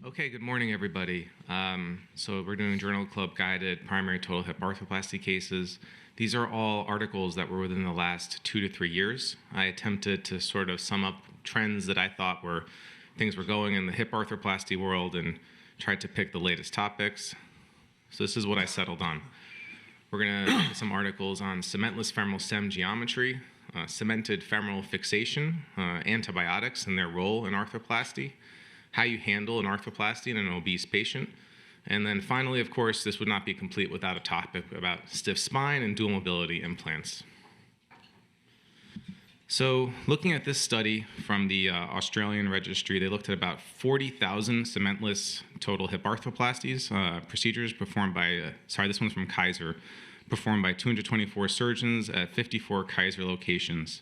Okay, good morning, everybody. So we're doing Journal Club guided primary total hip arthroplasty cases. These are all articles that were within the last 2 to 3 years. I attempted to sort of sum up trends that I thought were things were going in the hip arthroplasty world and tried to pick the latest topics. So this is what I settled on. We're going to look at some articles on cementless femoral stem geometry, cemented femoral fixation, antibiotics and their role in arthroplasty, how you handle an arthroplasty in an obese patient. And then finally, of course, this would not be complete without a topic about stiff spine and dual mobility implants. So looking at this study from the Australian registry, they looked at about 40,000 cementless total hip arthroplasties, procedures performed by, this one's from Kaiser, performed by 224 surgeons at 54 Kaiser locations.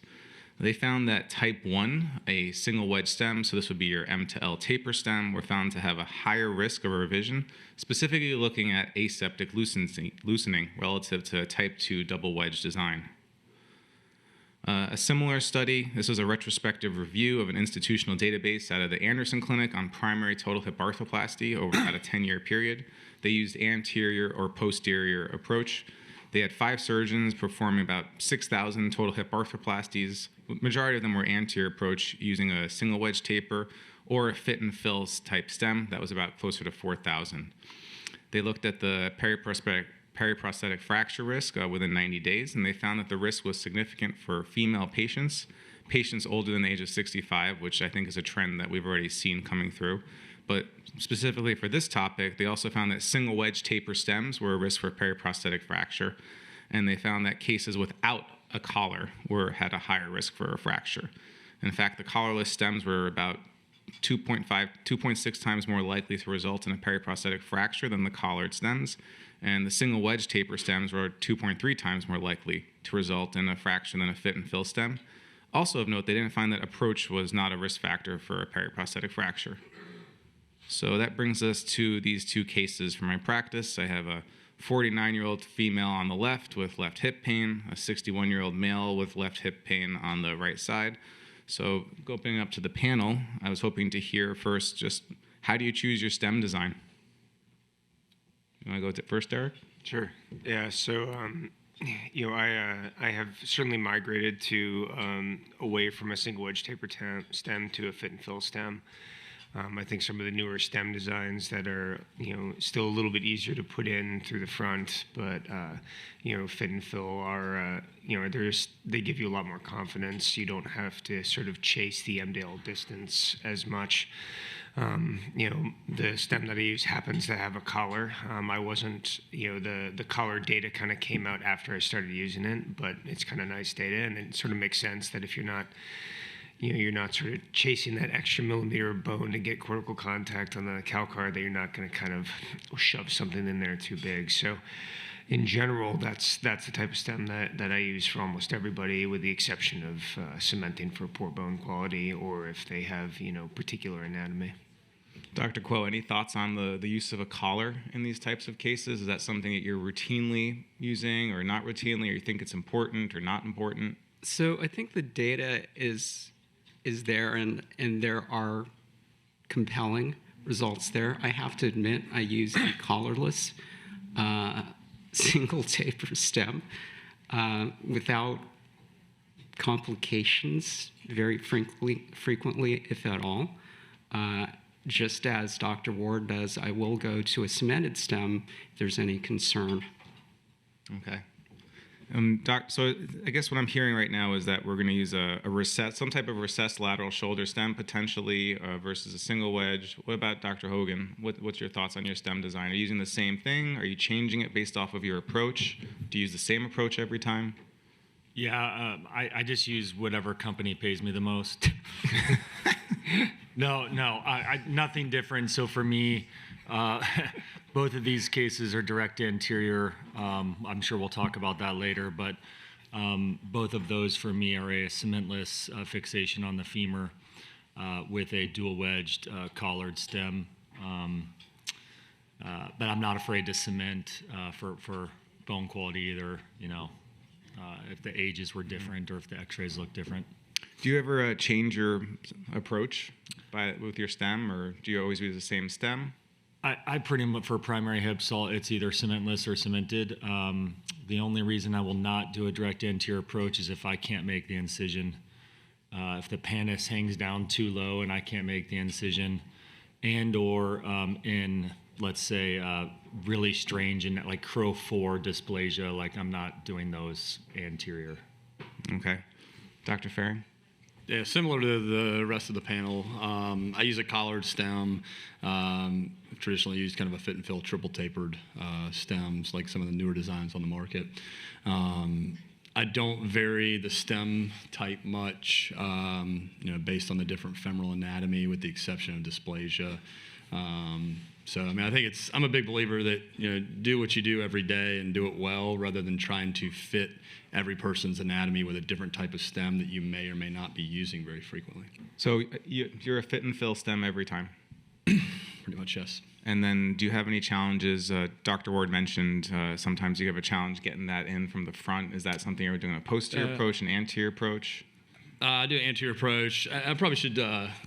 They found that type 1, a single wedge stem, so this would be your M to L taper stem, were found to have a higher risk of a revision, specifically looking at aseptic loosening relative to type 2 double wedge design. A similar study, this was a retrospective review of an institutional database out of the Anderson Clinic on primary total hip arthroplasty over about a 10-year period. They used anterior or posterior approach. They had 5 surgeons performing about 6,000 total hip arthroplasties. Majority of them were anterior approach using a single wedge taper or a fit and fill type stem. That was about closer to 4,000. They looked at the periprosthetic fracture risk within 90 days, and they found that the risk was significant for female patients older than the age of 65, which I think is a trend that we've already seen coming through. But specifically for this topic, they also found that single wedge taper stems were a risk for periprosthetic fracture, and they found that cases without a collar had a higher risk for a fracture. In fact, the collarless stems were about 2.6 times more likely to result in a periprosthetic fracture than the collared stems, and the single wedge taper stems were 2.3 times more likely to result in a fracture than a fit and fill stem. Also of note, they didn't find that approach was not a risk factor for a periprosthetic fracture. So that brings us to these 2 cases from my practice. I have a 49-year-old female on the left with left hip pain, a 61-year-old male with left hip pain on the right side. So opening up to the panel, I was hoping to hear first just how do you choose your stem design? You want to go first, Derek? Sure. Yeah. So, I have certainly migrated to away from a single wedge taper stem to a fit and fill stem. I think some of the newer stem designs that are, still a little bit easier to put in through the front, but, fit and fill are, they give you a lot more confidence. You don't have to sort of chase the MDL distance as much. The stem that I use happens to have a collar. I wasn't, the collar data kind of came out after I started using it, but it's kind of nice data, and it sort of makes sense that if you're not sort of chasing that extra millimeter of bone to get cortical contact on the calcar, that you're not going to kind of shove something in there too big. So in general, that's the type of stem that I use for almost everybody, with the exception of cementing for poor bone quality or if they have, particular anatomy. Dr. Kuo, any thoughts on the use of a collar in these types of cases? Is that something that you're routinely using or not routinely, or you think it's important or not important? So I think the data is there, and there are compelling results there. I have to admit, I use a collarless single taper stem without complications very frequently, if at all. Just as Dr. Ward does, I will go to a cemented stem if there's any concern. Okay. So I guess what I'm hearing right now is that we're going to use some type of recessed lateral shoulder stem potentially versus a single wedge. What about Dr. Hogan? What's your thoughts on your stem design? Are you using the same thing? Are you changing it based off of your approach? Do you use the same approach every time? Yeah, I just use whatever company pays me the most. No, nothing different. So for me, both of these cases are direct anterior. I'm sure we'll talk about that later, but both of those for me are a cementless fixation on the femur with a dual wedged collared stem. But I'm not afraid to cement for bone quality either, if the ages were different or if the x-rays look different. Do you ever change your approach with your stem, or do you always use the same stem? I pretty much, for primary hips, it's either cementless or cemented. The only reason I will not do a direct anterior approach is if I can't make the incision. If the pannus hangs down too low and I can't make the incision, and/or in, let's say, really strange and like Crow 4 dysplasia, like I'm not doing those anterior. Okay. Dr. Fehring? Yeah, similar to the rest of the panel. I use a collared stem. I've traditionally used kind of a fit and fill triple tapered stems, like some of the newer designs on the market. I don't vary the stem type much, based on the different femoral anatomy, with the exception of dysplasia. So, I mean, I think I'm a big believer that, do what you do every day and do it well, rather than trying to fit every person's anatomy with a different type of stem that you may or may not be using very frequently. So you're a fit and fill stem every time? Pretty much, yes. And then do you have any challenges? Dr. Ward mentioned sometimes you have a challenge getting that in from the front. Is that something you're doing a posterior approach, an anterior approach? I do an anterior approach. I probably should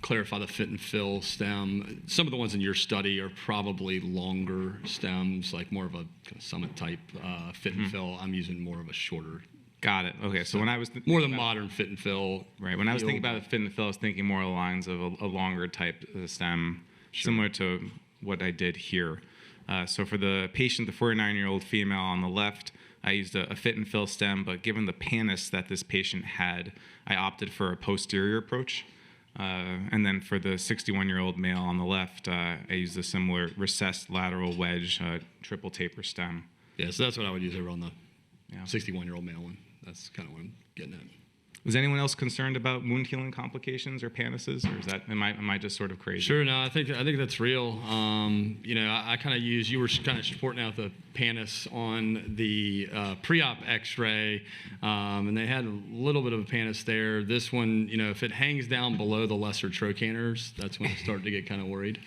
clarify the fit and fill stem. Some of the ones in your study are probably longer stems, like more of a kind of summit type fit and fill. I'm using more of a shorter. Got it. Okay, so when I was more the modern fit and fill. Right. When I was thinking about the fit and fill, I was thinking more along the lines of a longer type stem, similar to what I did here. So for the patient, the 49-year-old female on the left, I used a fit and fill stem, but given the pannus that this patient had, I opted for a posterior approach. And then for the 61-year-old male on the left, I used a similar recessed lateral wedge triple taper stem. Yeah, so that's what I would use over on the 61-year-old male one. That's kind of what I'm getting at. Was anyone else concerned about wound healing complications or pannuses, or is that am I just sort of crazy? Sure, no, I think that's real. I kind of you were kind of supporting out the pannus on the pre-op X-ray, and they had a little bit of a pannus there. This one, if it hangs down below the lesser trochanters, that's when I start to get kind of worried.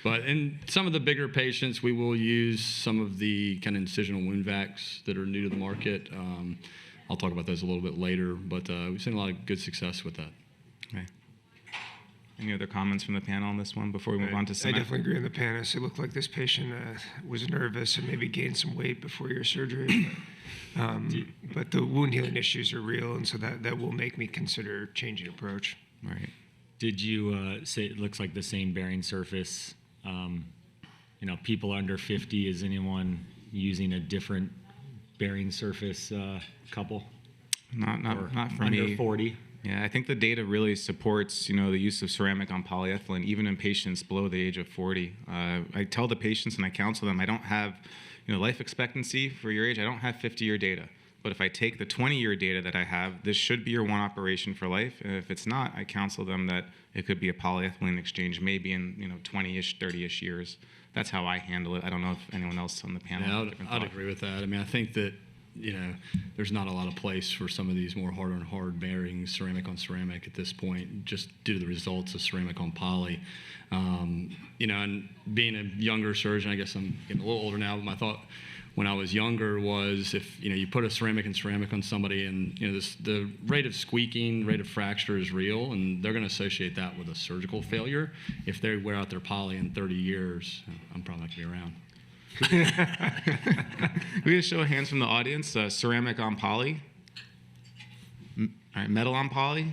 But in some of the bigger patients, we will use some of the kind of incisional wound vacs that are new to the market. I'll talk about those a little bit later, but we've seen a lot of good success with that. Okay. Any other comments from the panel on this one before we move on to I cement? definitely agree on the pannus. It looked like this patient was nervous and maybe gained some weight before your surgery. But the wound healing issues are real, and so that will make me consider changing approach. Right. Did you say it looks like the same bearing surface? People under 50, is anyone using a different bearing surface couple? Not for under me. 40. Yeah, I think the data really supports, the use of ceramic on polyethylene, even in patients below the age of 40. I tell the patients and I counsel them, I don't have, life expectancy for your age. I don't have 50-year data. But if I take the 20-year data that I have, this should be your one operation for life. And if it's not, I counsel them that it could be a polyethylene exchange, maybe in 20-ish, 30-ish years. That's how I handle it. I don't know if anyone else on the panel has a different I'd thought. agree with that. I mean, I think that there's not a lot of place for some of these more hard bearings, ceramic on ceramic at this point, just due to the results of ceramic on poly. And being a younger surgeon, I guess I'm getting a little older now, but my thought when I was younger was if you put a ceramic and ceramic on somebody, and the rate of squeaking, rate of fracture is real, and they're going to associate that with a surgical failure. If they wear out their poly in 30 years, I'm probably not going to be around. We get a show of hands from the audience. Ceramic on poly. All right, metal on poly.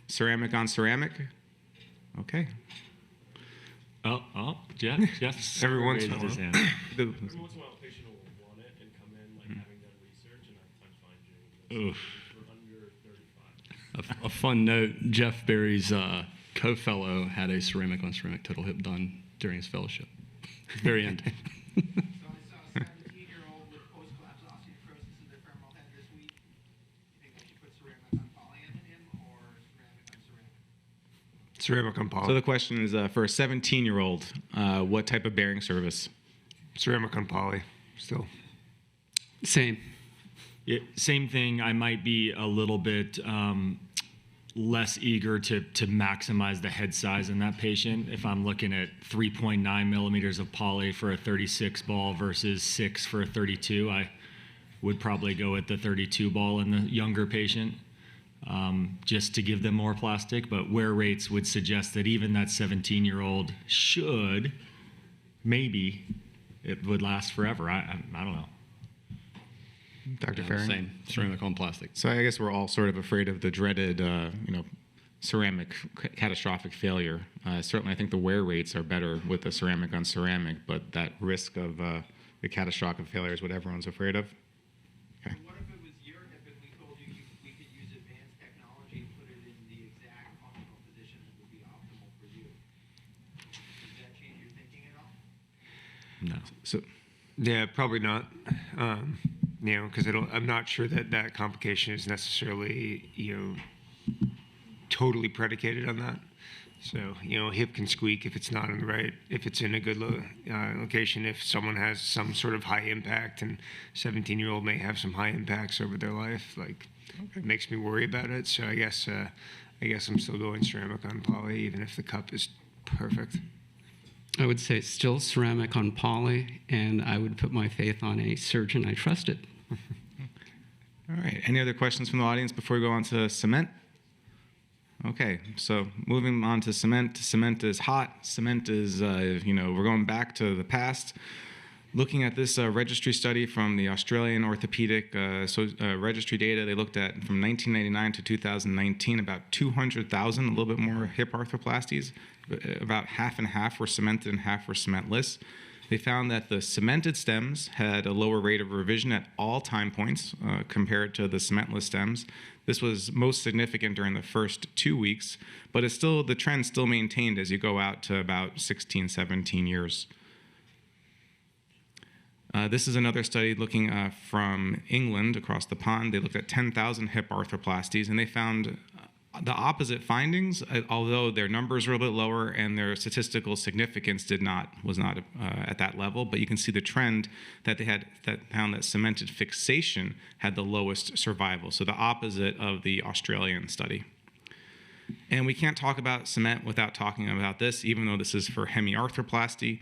Ceramic on ceramic. Okay. Jeff. Every once in a raised his while. hand. Every once in a while, a patient will want it and come in, like having done research, and I'm fine doing this. We're under 35. A fun note, Jeff Berry's co-fellow had a ceramic on ceramic total hip done during his fellowship. Very end. So I saw a 17-year-old with post-collapse osteoporosis of the femoral head this week. You think I should put ceramic on poly in him or ceramic on ceramic? Ceramic on poly. So the question is, for a 17-year-old, what type of bearing service? Ceramic on poly, still. Same. Yeah, same thing. I might be a little bit less eager to maximize the head size in that patient. If I'm looking at 3.9 millimeters of poly for a 36 ball versus 6 for a 32, I would probably go with the 32 ball in the younger patient. just to give them more plastic, but wear rates would suggest that even that 17-year-old should, maybe, it would last forever. I don't know. Dr. Yeah, Fehring? same ceramic on plastic. So I guess we're all sort of afraid of the dreaded, ceramic catastrophic failure. Certainly, I think the wear rates are better with the ceramic on ceramic, but that risk of the catastrophic failure is what everyone's afraid of. Okay. What if it was your hip and we told you we could use advanced technology and put it in the exact functional position that would be optimal for you? Does that change your thinking at all? No. So, Yeah, probably not. Because I'm not sure that that complication is necessarily, totally predicated on that. So, hip can squeak if it's not in the right, if it's in a good location. If someone has some sort of high impact, and 17-year-old may have some high impacts over their life, it makes me worry about it. So I guess I'm still going ceramic on poly, even if the cup is perfect. I would say still ceramic on poly, and I would put my faith on a surgeon I trusted. all right. Any other questions from the audience before we go on to cement? Okay, so moving on to cement. Cement is hot. Cement is, we're going back to the past. Looking at this registry study from the Australian Orthopaedic registry data, they looked at from 1999 to 2019 about 200,000, a little bit more hip arthroplasties. About half and half were cemented and half were cementless. They found that the cemented stems had a lower rate of revision at all time points compared to the cementless stems. This was most significant during the first 2 weeks, but the trend still maintained as you go out to about 16, 17 years. This is another study looking from England across the pond. They looked at 10,000 hip arthroplasties, and they found the opposite findings, although their numbers were a bit lower and their statistical significance was not at that level. But you can see the trend that they had that found that cemented fixation had the lowest survival. So the opposite of the Australian study. And we can't talk about cement without talking about this, even though this is for hemiarthroplasty.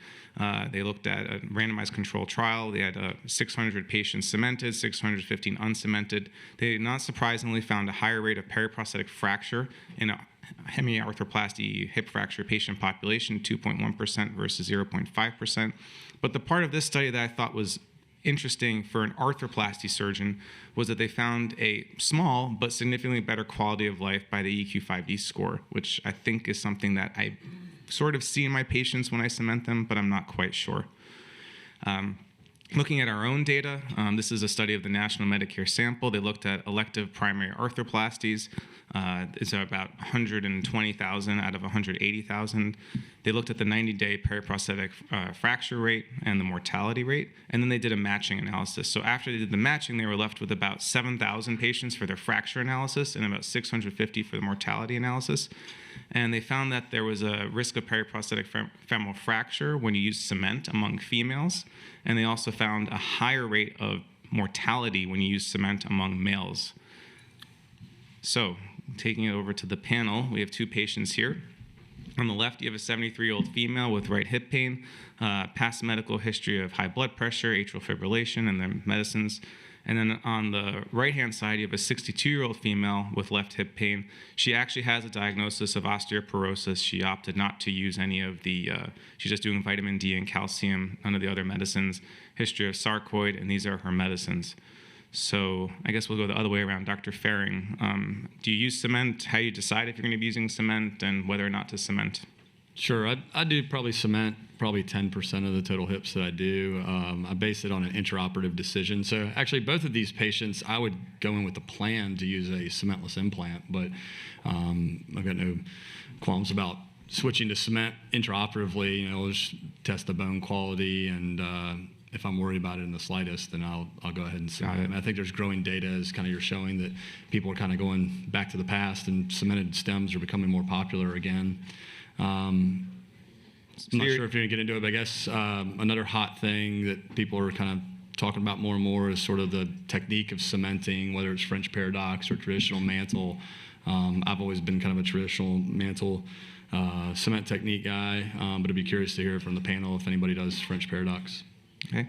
They looked at a randomized control trial. They had 600 patients cemented, 615 uncemented. They, not surprisingly, found a higher rate of periprosthetic fracture in a hemiarthroplasty hip fracture patient population, 2.1% versus 0.5%. But the part of this study that I thought was interesting for an arthroplasty surgeon was that they found a small but significantly better quality of life by the EQ-5D score, which I think is something that I sort of see in my patients when I cement them, but I'm not quite sure. Looking at our own data, this is a study of the National Medicare sample. They looked at elective primary arthroplasties. It's about 120,000 out of 180,000. They looked at the 90-day periprosthetic fracture rate and the mortality rate, and then they did a matching analysis. So after they did the matching, they were left with about 7,000 patients for their fracture analysis and about 650 for the mortality analysis. And they found that there was a risk of periprosthetic femoral fracture when you use cement among females, and they also found a higher rate of mortality when you use cement among males. So, taking it over to the panel, we have two patients here. On the left, you have a 73-year-old female with right hip pain, past medical history of high blood pressure, atrial fibrillation, and then medicines. And then on the right-hand side, you have a 62-year-old female with left hip pain. She actually has a diagnosis of osteoporosis. She opted not to use any of she's just doing vitamin D and calcium, none of the other medicines, history of sarcoid, and these are her medicines. So I guess we'll go the other way around. Dr. Fehring, do you use cement? How do you decide if you're going to be using cement and whether or not to cement? Sure, I do probably cement probably 10% of the total hips that I do. I base it on an intraoperative decision. So actually, both of these patients, I would go in with a plan to use a cementless implant, but I've got no qualms about switching to cement intraoperatively. We'll just test the bone quality, and if I'm worried about it in the slightest, then I'll go ahead and cement. I think there's growing data as kind of you're showing that people are kind of going back to the past, and cemented stems are becoming more popular again. I'm not sure if you're going to get into it, but I guess another hot thing that people are kind of talking about more and more is sort of the technique of cementing, whether it's French paradox or traditional mantle. I've always been kind of a traditional mantle cement technique guy, but I'd be curious to hear from the panel if anybody does French paradox. Okay.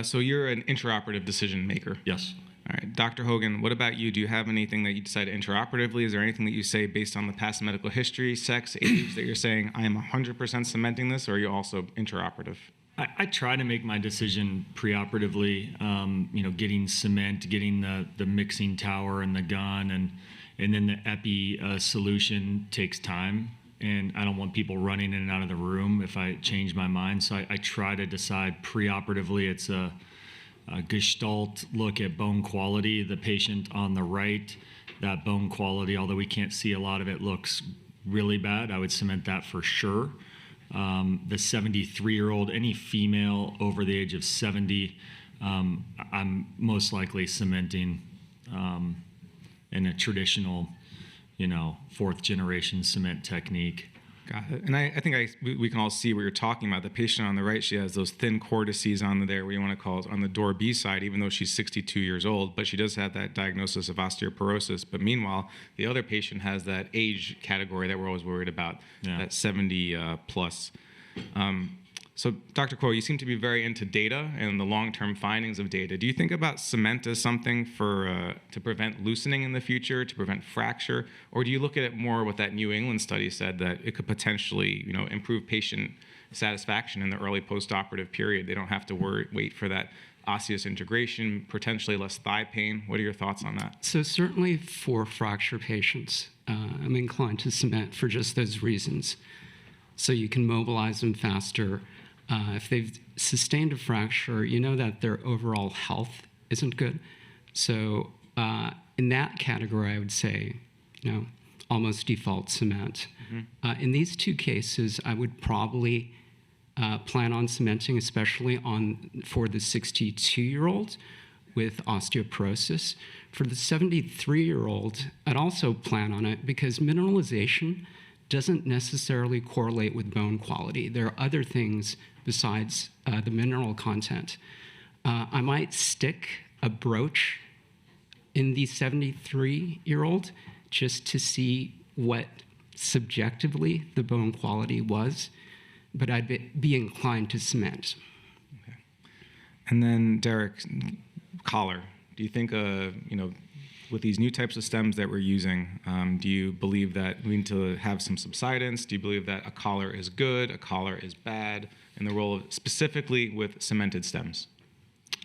So you're an intraoperative decision maker. Yes. All right, Dr. Hogan, what about you? Do you have anything that you decide intraoperatively? Is there anything that you say based on the past medical history, sex, age, that you're saying, I am 100% cementing this, or are you also intraoperative? I try to make my decision preoperatively, getting cement, getting the mixing tower and the gun, and then the epi solution takes time. And I don't want people running in and out of the room if I change my mind. So I try to decide preoperatively. It's a gestalt look at bone quality. The patient on the right, that bone quality, although we can't see a lot of it, looks really bad. I would cement that for sure. The 73-year-old, any female over the age of 70, I'm most likely cementing in a traditional, fourth generation cement technique. Got it. And I think we can all see what you're talking about. The patient on the right, she has those thin cortices on there, what you want to call it, on the door B side, even though she's 62 years old, but she does have that diagnosis of osteoporosis. But meanwhile, the other patient has that age category that we're always worried about, that 70 plus. So, Dr. Kuo, you seem to be very into data and the long-term findings of data. Do you think about cement as something to prevent loosening in the future, to prevent fracture, or do you look at it more what that New England study said, that it could potentially, improve patient satisfaction in the early postoperative period? They don't have to wait for that osseous integration, potentially less thigh pain. What are your thoughts on that? So certainly for fracture patients, I'm inclined to cement for just those reasons. So you can mobilize them faster. If they've sustained a fracture, you know that their overall health isn't good. So in that category, I would say, almost default cement. Mm-hmm. In these two cases, I would probably plan on cementing, especially for the 62-year-old with osteoporosis. For the 73-year-old, I'd also plan on it because mineralization doesn't necessarily correlate with bone quality. There are other things besides the mineral content. I might stick a brooch in the 73-year-old just to see what subjectively the bone quality was, but I'd be inclined to cement. Okay. And then, Derek, collar. Do you think, with these new types of stems that we're using, do you believe that we need to have some subsidence? Do you believe that a collar is good, a collar is bad, in the role specifically with cemented stems?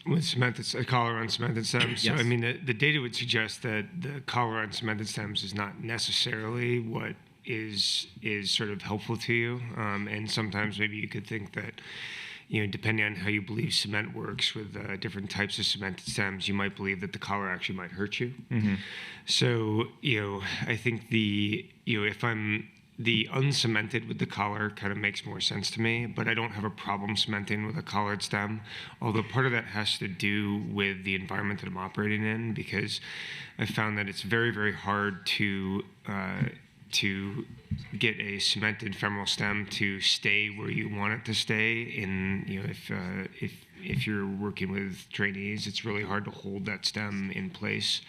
With a collar on cemented stems? Yes. So, the data would suggest that the collar on cemented stems is not necessarily what is sort of helpful to you. And sometimes maybe you could think that, depending on how you believe cement works with different types of cemented stems, you might believe that the collar actually might hurt you. Mm-hmm. So, I think if I'm the uncemented with the collar kind of makes more sense to me, but I don't have a problem cementing with a collared stem, although part of that has to do with the environment that I'm operating in, because I found that it's very, very hard to get a cemented femoral stem to stay where you want it to stay. If you're working with trainees, it's really hard to hold that stem in place.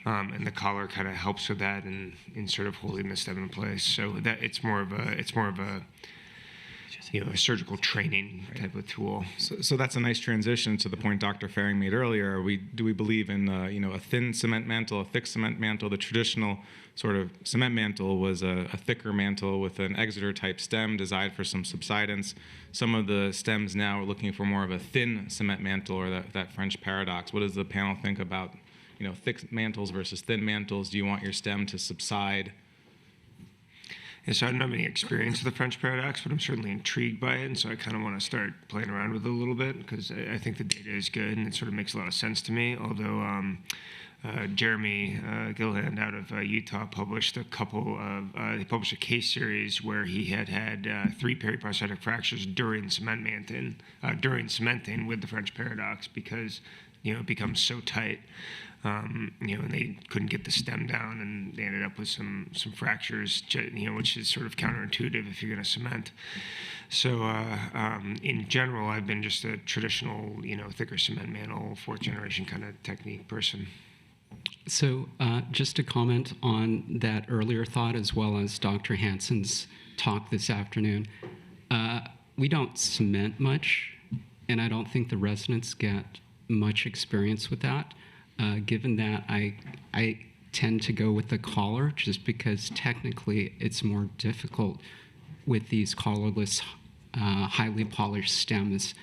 And the collar kind of helps with that in sort of holding the stem in place. So that it's more of a a surgical training type of tool. So that's a nice transition to the point Dr. Fehring made earlier. Do we believe in a thin cement mantle, a thick cement mantle? The traditional sort of cement mantle was a thicker mantle with an Exeter type stem designed for some subsidence. Some of the stems now are looking for more of a thin cement mantle, or that French paradox. What does the panel think about thick mantles versus thin mantles? Do you want your stem to subside? Yeah, so I don't have any experience with the French paradox, but I'm certainly intrigued by it, and so I kind of want to start playing around with it a little bit, because I think the data is good and it sort of makes a lot of sense to me. Although Jeremy Gilhand out of Utah published he published a case series where he had 3 periprosthetic fractures during cementing with the French paradox, because it becomes so tight. And they couldn't get the stem down, and they ended up with some fractures, which is sort of counterintuitive if you're going to cement. So in general, I've been just a traditional, thicker cement mantle, 4th generation kind of technique person. So just to comment on that earlier thought, as well as Dr. Hansen's talk this afternoon, we don't cement much, and I don't think the residents get much experience with that. given that I tend to go with the collar just because technically it's more difficult with these collarless, highly polished stems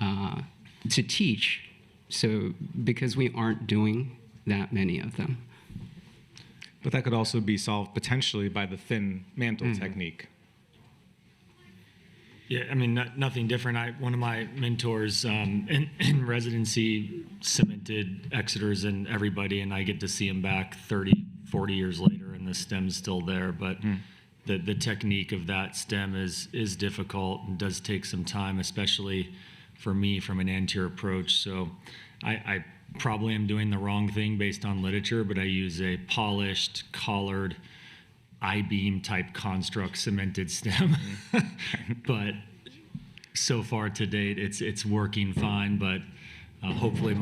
to teach. So because we aren't doing that many of them. But that could also be solved potentially by the thin mantle technique. Yeah, I mean, nothing different. One of my mentors in residency cemented Exeter's in everybody, and I get to see him back 30, 40 years later, and the stem's still there. But the technique of that stem is difficult and does take some time, especially for me from an anterior approach. So I probably am doing the wrong thing based on literature, but I use a polished, collared, I-beam type construct cemented stem. But so far to date, it's working fine. But hopefully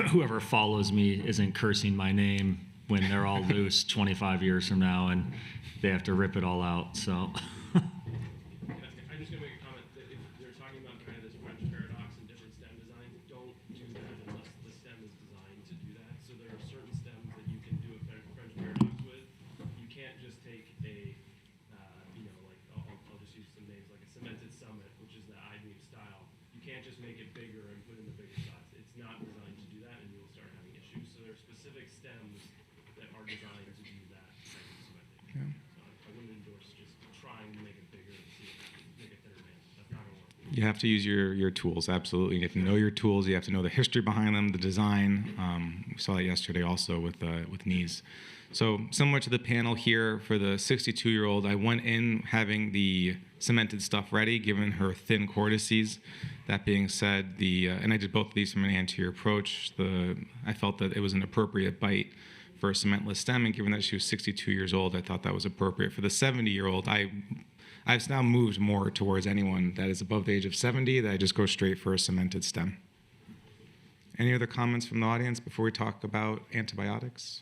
whoever follows me isn't cursing my name when they're all loose 25 years from now and they have to rip it all out. So. I'm just going to make a comment that if they're talking about kind of this French paradox and different stem designs, don't do that unless the stem is designed to do that. So there are certain stems that you can do a French paradox with. You can't just take a, like I'll just use some names like a cemented summit, which is the I-beam style. You can't just make it bigger and put in the bigger size. It's not designed to do that, and you'll start having issues. So there are specific stems that are designed to do that type of cementing. I wouldn't endorse just trying to make it bigger and see if make it thinner man. That's not going to work. You have to use your tools, absolutely. You have to know your tools. You have to know the history behind them, the design. We saw that yesterday also with knees. So similar to the panel here for the 62-year-old, I went in having the cemented stuff ready, given her thin cortices. That being said, and I did both of these from an anterior approach. I felt that it was an appropriate bite for a cementless stem, and given that she was 62 years old, I thought that was appropriate. For the 70-year-old, I've now moved more towards anyone that is above the age of 70, that I just go straight for a cemented stem. Any other comments from the audience before we talk about antibiotics?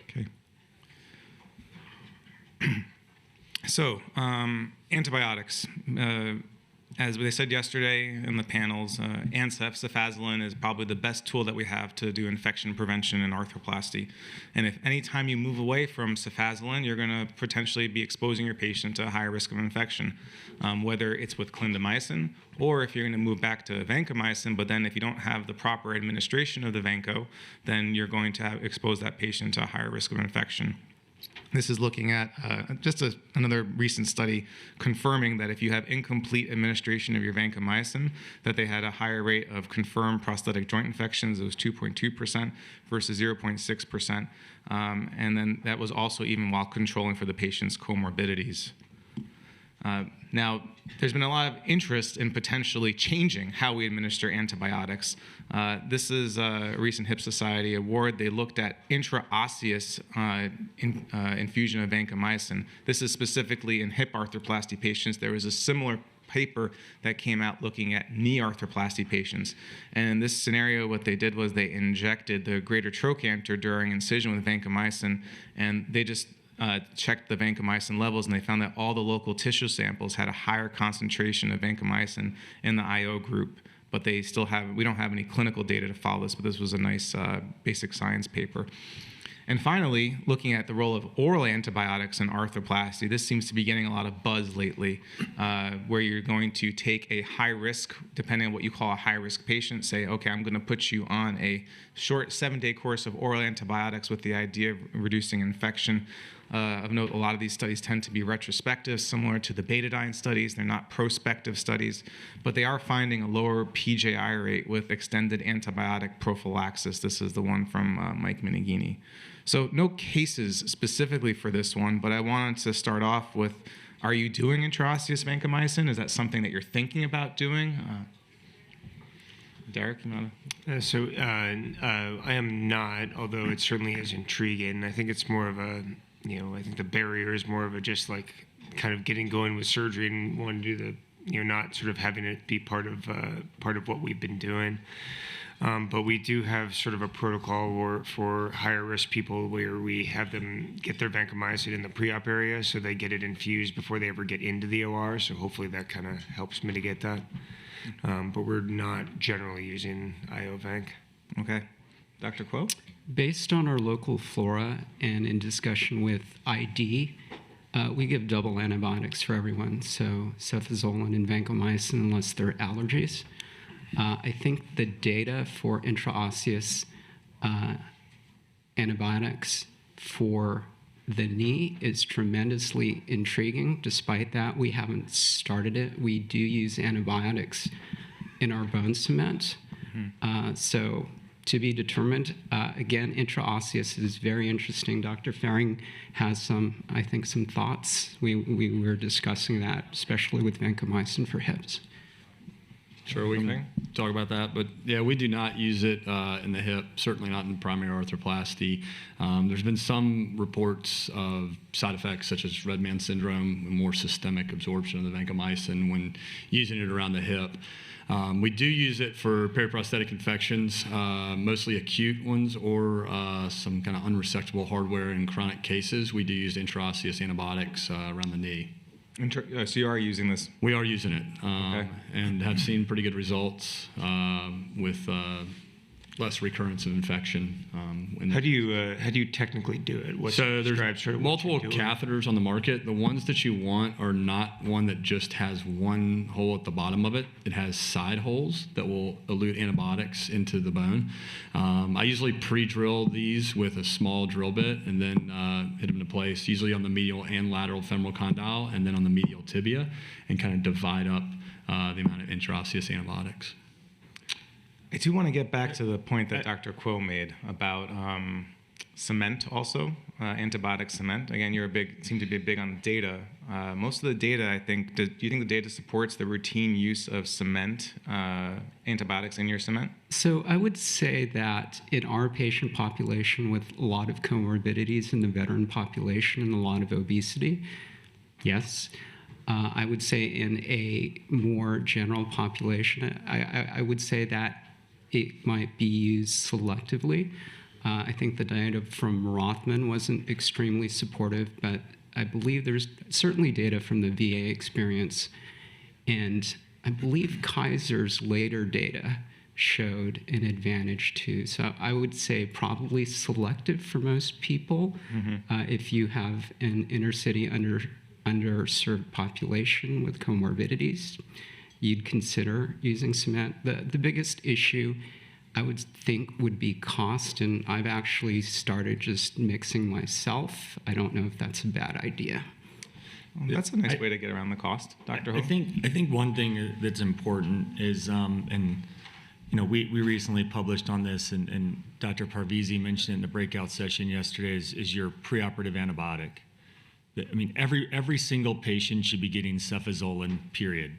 Okay. So, antibiotics. As they said yesterday in the panels, ANSEF, cefazolin, is probably the best tool that we have to do infection prevention in arthroplasty. And if any time you move away from cefazolin, you're going to potentially be exposing your patient to a higher risk of infection, whether it's with clindamycin or if you're going to move back to vancomycin, but then if you don't have the proper administration of the vanco, then you're going to expose that patient to a higher risk of infection. This is looking at just another recent study confirming that if you have incomplete administration of your vancomycin, that they had a higher rate of confirmed prosthetic joint infections. It was 2.2% versus 0.6%. And then that was also even while controlling for the patient's comorbidities. Now, there's been a lot of interest in potentially changing how we administer antibiotics. This is a recent Hip Society award. They looked at intraosseous infusion of vancomycin. This is specifically in hip arthroplasty patients. There was a similar paper that came out looking at knee arthroplasty patients. And in this scenario, what they did was they injected the greater trochanter during incision with vancomycin, and they just checked the vancomycin levels, and they found that all the local tissue samples had a higher concentration of vancomycin in the IO group. But we don't have any clinical data to follow this, but this was a nice basic science paper. And finally, looking at the role of oral antibiotics in arthroplasty, this seems to be getting a lot of buzz lately, where you're going to take a high risk, depending on what you call a high risk patient, say, okay, I'm going to put you on a short 7-day course of oral antibiotics with the idea of reducing infection. Of note, a lot of these studies tend to be retrospective, similar to the betadine studies. They're not prospective studies, but they are finding a lower PJI rate with extended antibiotic prophylaxis. This is the one from Mike Meneghini. So no cases specifically for this one, but I wanted to start off with, are you doing intraosseous vancomycin? Is that something that you're thinking about doing? Derek, you want to? I am not, although it certainly is intriguing. I think it's more of a, I think the barrier is more of a just like kind of getting going with surgery and wanting to do the, not sort of having it be part of what we've been doing. But we do have sort of a protocol for higher risk people where we have them get their vancomycin in the pre-op area, so they get it infused before they ever get into the OR. So hopefully that kind of helps mitigate that. But we're not generally using IO vanc. Okay. Dr. Kuo? Based on our local flora and in discussion with ID, we give double antibiotics for everyone, so cefazolin and vancomycin unless they're allergies. I think the data for intraosseous antibiotics for the knee is tremendously intriguing. Despite that, we haven't started it. We do use antibiotics in our bone cement. So to be determined. Again, intraosseous is very interesting. Dr. Fehring has some thoughts. We were discussing that, especially with vancomycin for hips. Sure, we can talk about that. But yeah, we do not use it in the hip, certainly not in primary arthroplasty. There's been some reports of side effects such as red man syndrome, more systemic absorption of the vancomycin when using it around the hip. We do use it for periprosthetic infections, mostly acute ones or some kind of unresectable hardware in chronic cases. We do use intraosseous antibiotics around the knee. So you are using this? We are using it and have seen pretty good results with less recurrence of infection. How do you technically do it? What's So there's prescribed, sort of what multiple you do? catheters on the market. The ones that you want are not one that just has one hole at the bottom of it. It has side holes that will elute antibiotics into the bone. I usually pre-drill these with a small drill bit and then hit them into place, usually on the medial and lateral femoral condyle and then on the medial tibia, and kind of divide up the amount of intraosseous antibiotics. I do want to get back to the point that Dr. Kuo made about cement also, antibiotic cement. Again, seem to be big on data. Most of the data, I think, do you think the data supports the routine use of cement, antibiotics in your cement? So I would say that in our patient population with a lot of comorbidities in the veteran population and a lot of obesity, yes. I would say in a more general population, I would say that it might be used selectively. I think the data from Rothman wasn't extremely supportive, but I believe there's certainly data from the VA experience. And I believe Kaiser's later data showed an advantage too. So I would say probably selective for most people. If you have an inner city underserved population with comorbidities, you'd consider using cement. The biggest issue I would think would be cost, and I've actually started just mixing myself. I don't know if that's a bad idea. Well, that's a nice way to get around the cost, Dr. Ho. I think one thing that's important is, and we recently published on this, and Dr. Parvizi mentioned it in the breakout session yesterday, is your preoperative antibiotic. I mean, every single patient should be getting cefazolin, period.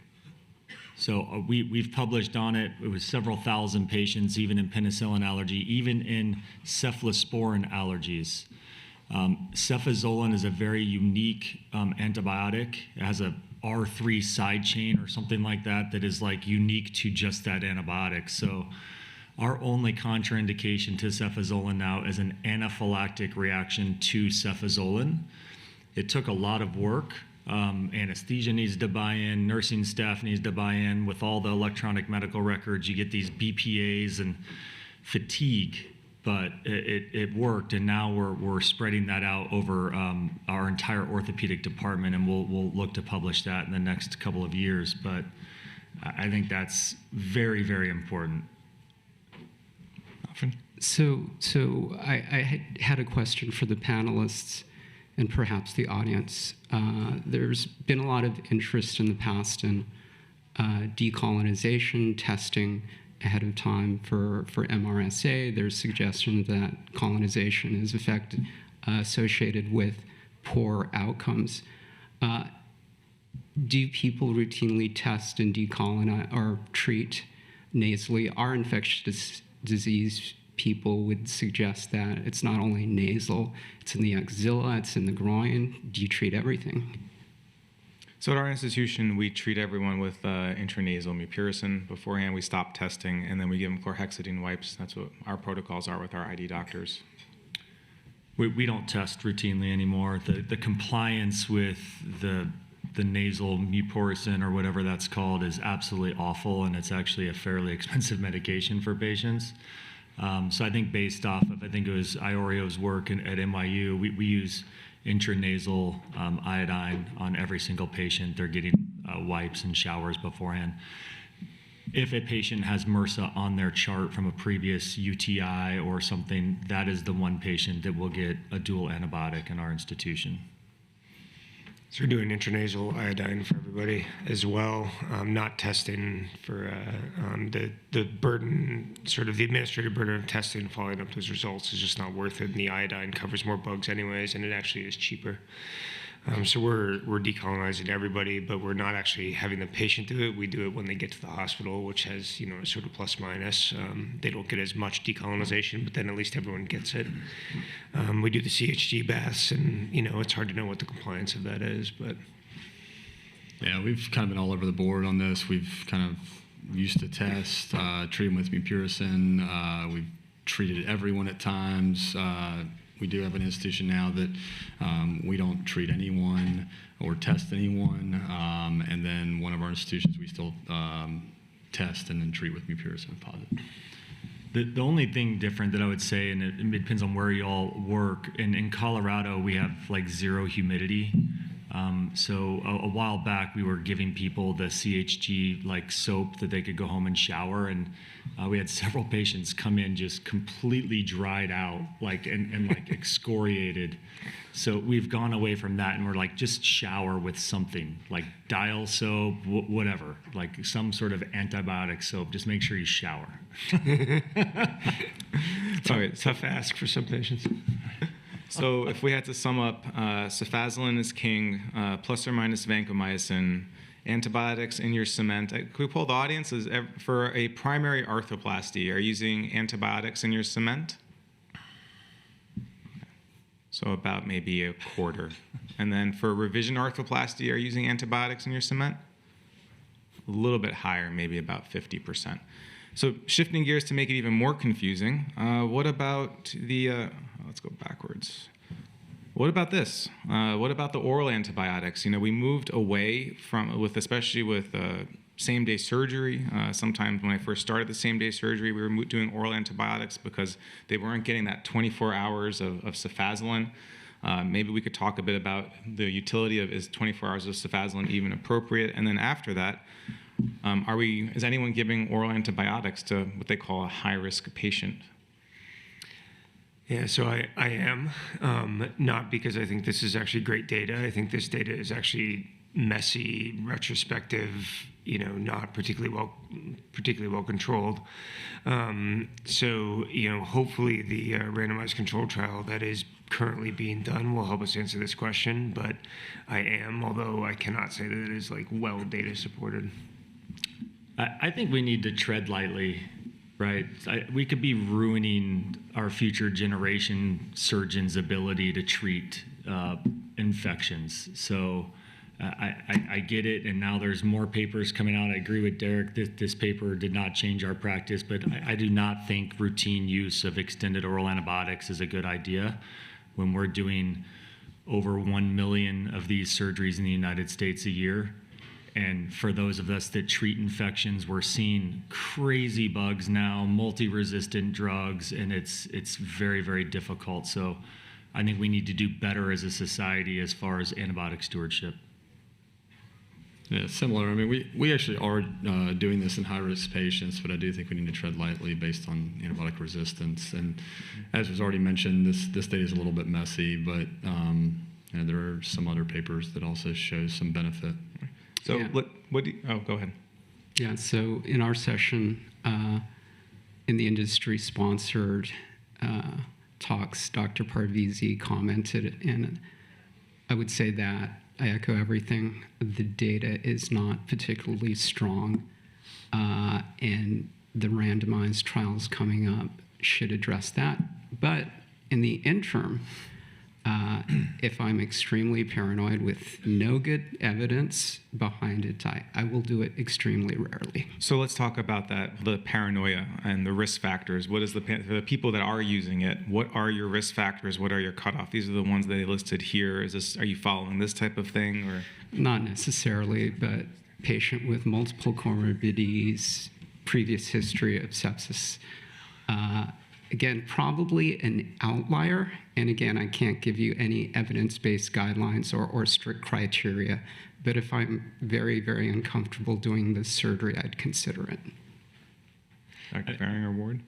So we've published on it. It was several thousand patients, even in penicillin allergy, even in cephalosporin allergies. Cefazolin is a very unique antibiotic. It has a R3 side chain or something like that is like unique to just that antibiotic. So our only contraindication to cefazolin now is an anaphylactic reaction to cefazolin. It took a lot of work. Anesthesia needs to buy in, nursing staff needs to buy in. With all the electronic medical records, you get these BPAs and fatigue, but it worked, and now we're spreading that out over our entire orthopedic department, and we'll look to publish that in the next couple of years. But I think that's very, very important. So I had a question for the panelists and perhaps the audience. There's been a lot of interest in the past in decolonization testing ahead of time for MRSA. There's suggestion that colonization is associated with poor outcomes. Do people routinely test and decolonize or treat nasally? Our infectious disease people would suggest that it's not only nasal, it's in the axilla, it's in the groin. Do you treat everything? So at our institution, we treat everyone with intranasal mupirocin. Beforehand, we stop testing, and then we give them chlorhexidine wipes. That's what our protocols are with our ID doctors. We don't test routinely anymore. The compliance with the nasal mupirocin or whatever that's called is absolutely awful, and it's actually a fairly expensive medication for patients. So I think based off of, I think it was Iorio's work at NYU, we use intranasal iodine on every single patient. They're getting wipes and showers beforehand. If a patient has MRSA on their chart from a previous UTI or something, that is the one patient that will get a dual antibiotic in our institution. So we're doing intranasal iodine for everybody as well, not testing for the burden, sort of the administrative burden of testing and following up those results is just not worth it. And the iodine covers more bugs anyways, and it actually is cheaper. So we're decolonizing everybody, but we're not actually having the patient do it. We do it when they get to the hospital, which has, a sort of plus minus. They don't get as much decolonization, but then at least everyone gets it. We do the CHG baths, and, it's hard to know what the compliance of that is, but. Yeah, we've kind of been all over the board on this. We've kind of used to test, treat them with mupirocin. We've treated everyone at times. We do have an institution now that we don't treat anyone or test anyone, and then one of our institutions we still test and then treat with mupirocin if positive. The only thing different that I would say, and it depends on where y'all work, in Colorado we have like zero humidity. So a while back we were giving people the CHG like soap that they could go home and shower, and we had several patients come in just completely dried out, and excoriated. So we've gone away from that, and we're like, just shower with something like dial soap, whatever, like some sort of antibiotic soap. Just make sure you shower. Tough ask for some patients. So if we had to sum up, cefazolin is king, plus or minus vancomycin, antibiotics in your cement. Could we poll the audience? For a primary arthroplasty, are you using antibiotics in your cement? So about maybe a quarter. And then for revision arthroplasty, are you using antibiotics in your cement? A little bit higher, maybe about 50%. So shifting gears to make it even more confusing, what about the, let's go backwards. What about this? What about the oral antibiotics? We moved away from, especially with same-day surgery. Sometimes when I first started the same-day surgery, we were doing oral antibiotics because they weren't getting that 24 hours of cefazolin. Maybe we could talk a bit about the utility of, is 24 hours of cefazolin even appropriate? And then after that, is anyone giving oral antibiotics to what they call a high-risk patient? Yeah, so I am, not because I think this is actually great data. I think this data is actually messy, retrospective, not particularly well controlled. So, hopefully the randomized control trial that is currently being done will help us answer this question, but I am, although I cannot say that it is well data supported. I think we need to tread lightly, right? We could be ruining our future generation surgeons' ability to treat infections. So I get it, and now there's more papers coming out. I agree with Derek that this paper did not change our practice, but I do not think routine use of extended oral antibiotics is a good idea when we're doing over 1 million of these surgeries in the United States a year. And for those of us that treat infections, we're seeing crazy bugs now, multi-resistant drugs, and it's very, very difficult. So I think we need to do better as a society as far as antibiotic stewardship. Yeah, similar. I mean, we actually are doing this in high-risk patients, but I do think we need to tread lightly based on antibiotic resistance. And as was already mentioned, this data is a little bit messy, but there are some other papers that also show some benefit. So Yeah. Go ahead. Yeah, so in our session, in the industry-sponsored talks, Dr. Parvizi commented, and I would say that I echo everything. The data is not particularly strong, and the randomized trials coming up should address that. But in the interim, if I'm extremely paranoid with no good evidence behind it, I will do it extremely rarely. So let's talk about that, the paranoia and the risk factors. What is for the people that are using it, what are your risk factors? What are your cutoff? These are the ones that they listed here. Are you following this type of thing? Or Not necessarily, but patient with multiple comorbidities, previous history of sepsis, Again, probably an outlier. And again, I can't give you any evidence-based guidelines or strict criteria. But if I'm very, very uncomfortable doing this surgery, I'd consider it. Dr. Fehring or Ward,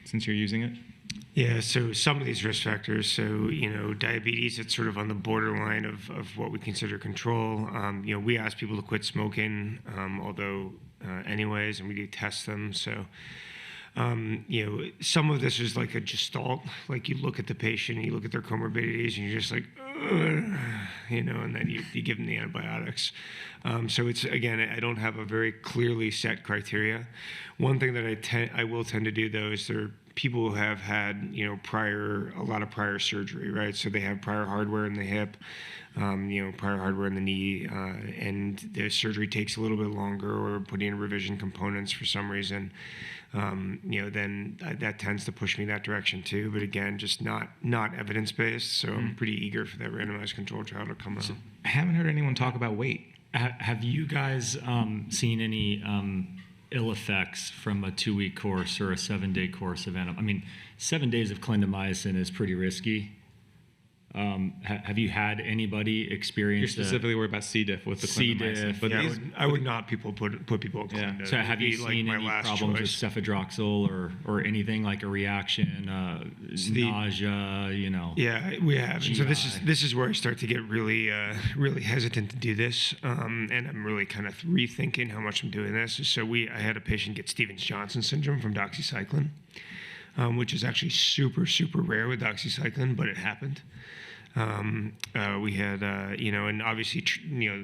since you're using it? Yeah, so some of these risk factors, so, diabetes, it's sort of on the borderline of what we consider control. We ask people to quit smoking, anyways, and we do test them. So, some of this is like a gestalt, like you look at the patient, you look at their comorbidities, and you're just like, and then you give them the antibiotics. So it's, again, I don't have a very clearly set criteria. One thing that I will tend to do, though, is there are people who have had, a lot of prior surgery, right? So they have prior hardware in the hip, prior hardware in the knee, and the surgery takes a little bit longer, or putting in revision components for some reason. Then that tends to push me that direction too. But again, just not evidence-based. So I'm pretty eager for that randomized control trial to come out. I haven't heard anyone talk about weight. Have you guys seen any ill effects from a 2-week course or a 7-day course of antibiotics? I mean, 7 days of clindamycin is pretty risky. Have you had anybody experience? You're specifically worried about C. diff with the C. clindamycin. diff. But Yeah, these, I would not put people on Yeah. Clinda. So It have would you be, like, seen my any last problems choice. with cefadroxil or anything like a reaction, nausea, Yeah, we have. And so GI. this is where I start to get really really hesitant to do this, and I'm really kind of rethinking how much I'm doing this. So I had a patient get Stevens-Johnson syndrome from doxycycline, which is actually super, super rare with doxycycline, but it happened. We had, and obviously,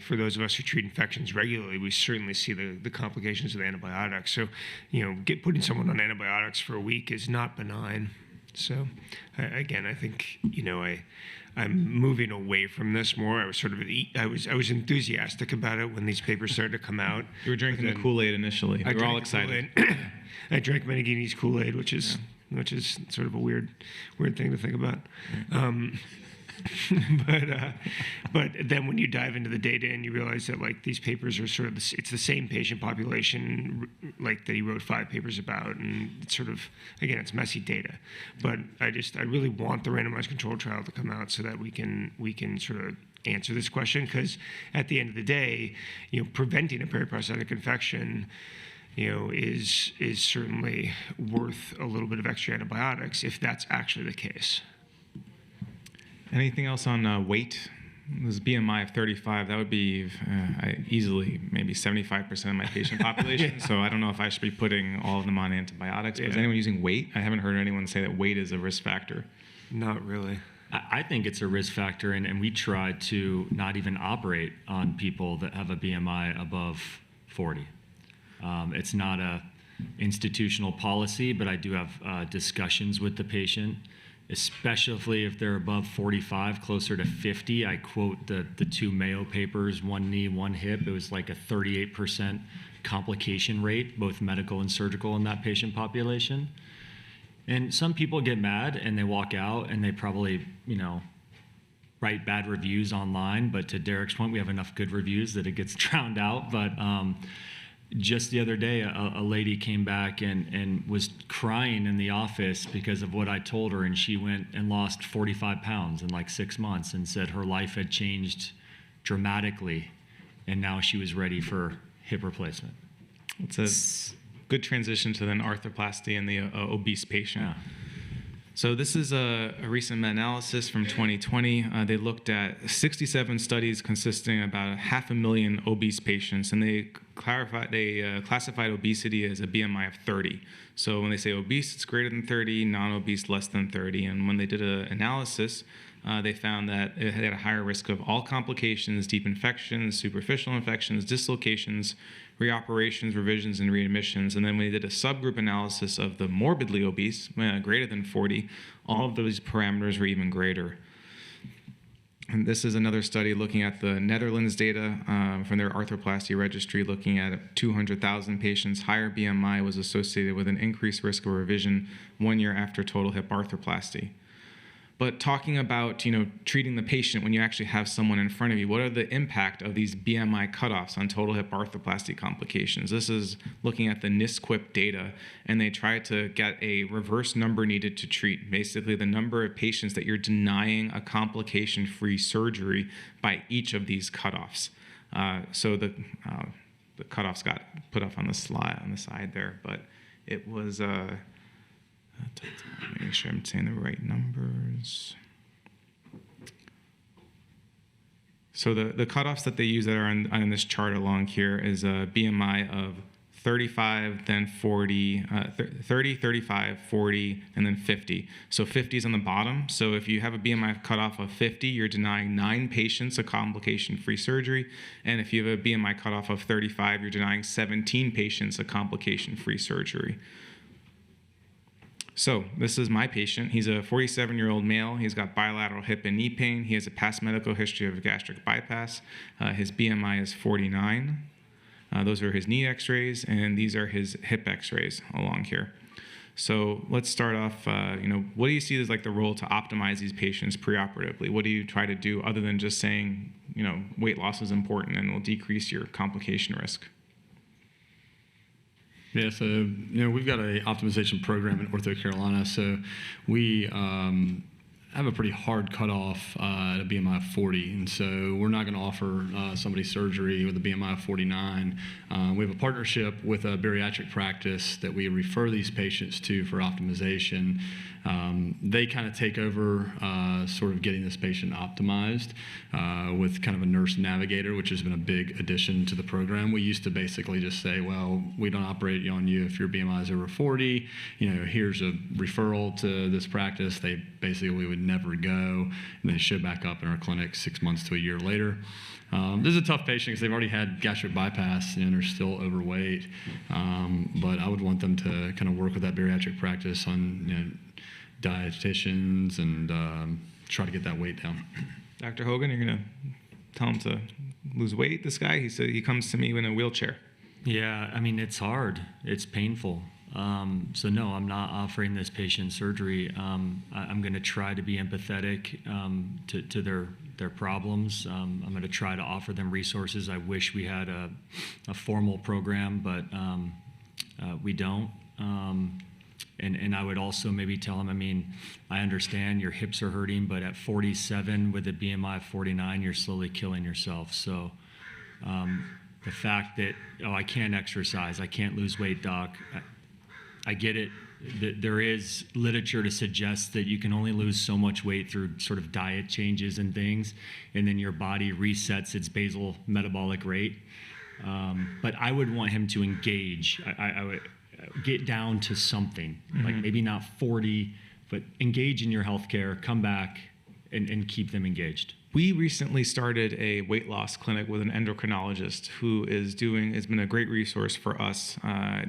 for those of us who treat infections regularly, we certainly see the complications of the antibiotics. So, putting someone on antibiotics for a week is not benign. So, again, I think, I'm moving away from this more. I was I was enthusiastic about it when these papers started to come out. you were drinking the Kool-Aid initially. We were all excited. I drank Meneghini's Kool-Aid, which is sort of a weird thing to think about. But then when you dive into the data and you realize that, like, these papers are sort of it's the same patient population, like, that he wrote 5 papers about, and it's sort of, again, it's messy data. But I really want the randomized control trial to come out so that we can sort of answer this question, because at the end of the day, preventing a periprosthetic infection, is certainly worth a little bit of extra antibiotics if that's actually the case. Anything else on weight? This BMI of 35, that would be easily maybe 75% of my patient population. Yeah. So I don't know if I should be putting all of them on antibiotics. But is Yeah. anyone using weight? I haven't heard anyone say that weight is a risk factor. Not really. I think it's a risk factor, and we try to not even operate on people that have a BMI above 40. It's not a institutional policy, but I do have discussions with the patient, especially if they're above 45, closer to 50. I quote the 2 Mayo papers, 1 knee, 1 hip. It was like a 38% complication rate, both medical and surgical, in that patient population. And some people get mad and they walk out and they probably, write bad reviews online. But to Derek's point, we have enough good reviews that it gets drowned out. But just the other day, a lady came back and was crying in the office because of what I told her, and she went and lost 45 pounds in like 6 months and said her life had changed dramatically, and now she was ready for hip replacement. It's a good transition to then arthroplasty in the obese patient. Yeah. So this is a recent meta-analysis from 2020. They looked at 67 studies consisting of about 500,000 obese patients, and they classified obesity as a BMI of 30. So when they say obese, it's greater than 30, non-obese less than 30. And when they did an analysis, they found that it had a higher risk of all complications, deep infections, superficial infections, dislocations, reoperations, revisions, and readmissions. And then when they did a subgroup analysis of the morbidly obese, greater than 40, all of those parameters were even greater. And this is another study looking at the Netherlands data from their arthroplasty registry, looking at 200,000 patients. Higher BMI was associated with an increased risk of revision 1 year after total hip arthroplasty. But talking about, treating the patient when you actually have someone in front of you, what are the impact of these BMI cutoffs on total hip arthroplasty complications? This is looking at the NISQIP data, and they try to get a reverse number needed to treat, basically the number of patients that you're denying a complication-free surgery by each of these cutoffs. So the cutoffs got put up on the slide on the side there, but it was. Make sure I'm saying the right numbers. So the cutoffs that they use that are on this chart along here is a BMI of 35, then 40, 30, 35, 40, and then 50. So 50 is on the bottom. So if you have a BMI cutoff of 50, you're denying 9 patients a complication-free surgery. And if you have a BMI cutoff of 35, you're denying 17 patients a complication-free surgery. So this is my patient. He's a 47-year-old male. He's got bilateral hip and knee pain. He has a past medical history of gastric bypass. His BMI is 49. Those are his knee x-rays, and these are his hip x-rays along here. So let's start off, what do you see as like the role to optimize these patients preoperatively? What do you try to do other than just saying, weight loss is important and will decrease your complication risk? Yeah, so we've got an optimization program in Ortho Carolina. So we have a pretty hard cutoff at a BMI of 40, and so we're not going to offer somebody surgery with a BMI of 49. We have a partnership with a bariatric practice that we refer these patients to for optimization. They kind of take over sort of getting this patient optimized with kind of a nurse navigator, which has been a big addition to the program. We used to basically just say, well, we don't operate on you if your BMI is over 40. Here's a referral to this practice. They basically, we would never go, and they show back up in our clinic 6 months to a year later. This is a tough patient because they've already had gastric bypass and they're still overweight. But I would want them to kind of work with that bariatric practice on dietitians and try to get that weight down. Dr. Hogan, you're going to tell him to lose weight, this guy? He said he comes to me in a wheelchair. Yeah, I mean, it's hard. It's painful. So no, I'm not offering this patient surgery. I'm going to try to be empathetic to their problems. I'm going to try to offer them resources. I wish we had a formal program, but we don't. And I would also maybe tell them, I mean, I understand your hips are hurting, but at 47 with a BMI of 49, you're slowly killing yourself. So the fact that, I can't exercise, I can't lose weight, doc, I get it. There is literature to suggest that you can only lose so much weight through sort of diet changes and things, and then your body resets its basal metabolic rate. But I would want him to engage. I would get down to something, like maybe not 40, but engage in your healthcare, come back, and keep them engaged. We recently started a weight loss clinic with an endocrinologist who has been a great resource for us.